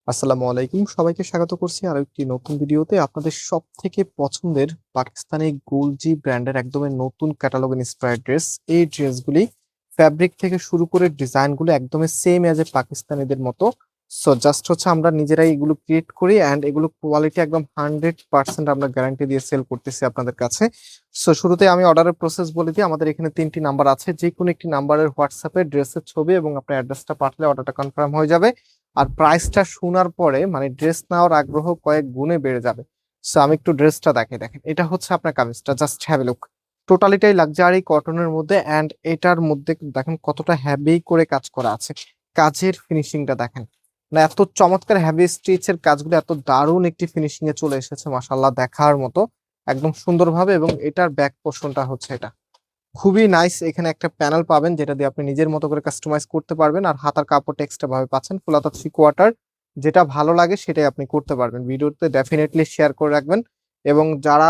আসসালামু আলাইকুম, সবাইকে স্বাগত করছি আরো একটি নতুন ভিডিওতে। আপনাদের সব থেকে পছন্দের পাকিস্তানি গুলজি ব্র্যান্ডের একদমই নতুন ক্যাটালগ ইন্সপায়ার্ড ড্রেস। এই ড্রেসগুলি ফ্যাব্রিক থেকে শুরু করে ডিজাইনগুলো একদমই সেম এজ এ পাকিস্তানিদের মতো। সো জাস্ট হচ্ছে আমরা নিজেরাই এগুলো ক্রিয়েট করি অ্যান্ড এগুলো কোয়ালিটি একদম 100% আমরা গ্যারান্টি দিয়ে সেল করতেছি আপনাদের কাছে। সো শুরুতে আমি অর্ডারের প্রসেস বলে দিই। আমাদের এখানে 3টি নাম্বার আছে, যে কোনো একটি নাম্বারের হোয়াটসঅ্যাপে ড্রেসের ছবি এবং আপনার অ্যাড্রেসটা পাঠালে অর্ডারটা কনফার্ম হয়ে যাবে। আর প্রাইসটা শোনার পরে মানে ড্রেস নেওয়ার আগ্রহ কয়েক গুণে বেড়ে যাবে। সো আমি একটু ড্রেসটা দেখেন, এটা হচ্ছে আপনার কামিজটা, জাস্ট হ্যাভ এ লুক। টোটালিটাই লাক্সারি কটনের মধ্যে অ্যান্ড এটার মধ্যে দেখেন কতটা হেভি করে কাজ করা আছে। কাজের ফিনিশিংটা দেখেন, মানে এত চমৎকার হেভি স্টিচের কাজগুলো এত দারুণ একটি ফিনিশিং এ চলে এসেছে, মাশাআল্লাহ দেখার মতো একদম সুন্দরভাবে। এবং এটার ব্যাক পোর্শনটা হচ্ছে এটা খুবই নাইস। এখানে একটা প্যানেল পাবেন যেটা দিয়ে আপনি নিজের মতো করে কাস্টমাইজ করতে পারবেন। আর হাতার কাপড়টা এক্সট্রা ভাবে পাচ্ছেন, ফুল হাতা 3/4। যেটা ভালো লাগে সেটাই আপনি করতে পারবেন। ভিডিওতে ডেফিনেটলি শেয়ার করে রাখবেন এবং যারা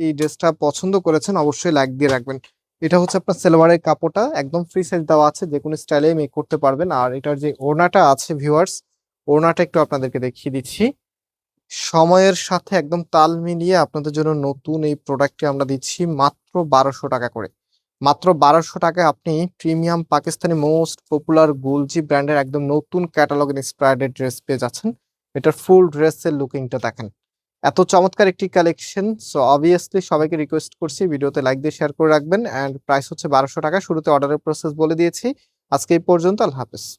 এই ড্রেসটা পছন্দ করেছেন অবশ্যই লাইক দিয়ে রাখবেন। এটা হচ্ছে আপনার সালোয়ারের কাপড়টা একদম ফ্রি সাইজ দেওয়া আছে, যে কোনো স্টাইলে মেক করতে পারবেন। আর এটার যে ওড়নাটা আছে ভিউয়ার্স, ওড়নাটা একটু আপনাদেরকে দেখিয়ে দিচ্ছি। সময়ের সাথে একদম তাল মিলিয়ে আপনাদের জন্য নতুন এই প্রোডাক্টটি আমরা দিচ্ছি মাত্র 1200 টাকা করে। মাত্র 1200 টাকায় আপনি প্রিমিয়াম পাকিস্তানি মোস্ট পপুলার গুলজি ব্র্যান্ডের একদম নতুন ক্যাটালগ ইন্সপায়ার্ড ড্রেস পেয়ে যাচ্ছেন। এটার ফুল ড্রেসের লুকিংটা দেখেন, এত চমৎকার একটি কালেকশন। সো অবভিয়াসলি সবাইকে রিকোয়েস্ট করছি ভিডিওতে লাইক দিয়ে শেয়ার করে রাখবেন। অ্যান্ড প্রাইস হচ্ছে 1200 টাকা। শুরুতে অর্ডারের প্রসেস বলে দিয়েছি। আজকে এই পর্যন্ত, আল্লাহ হাফেজ।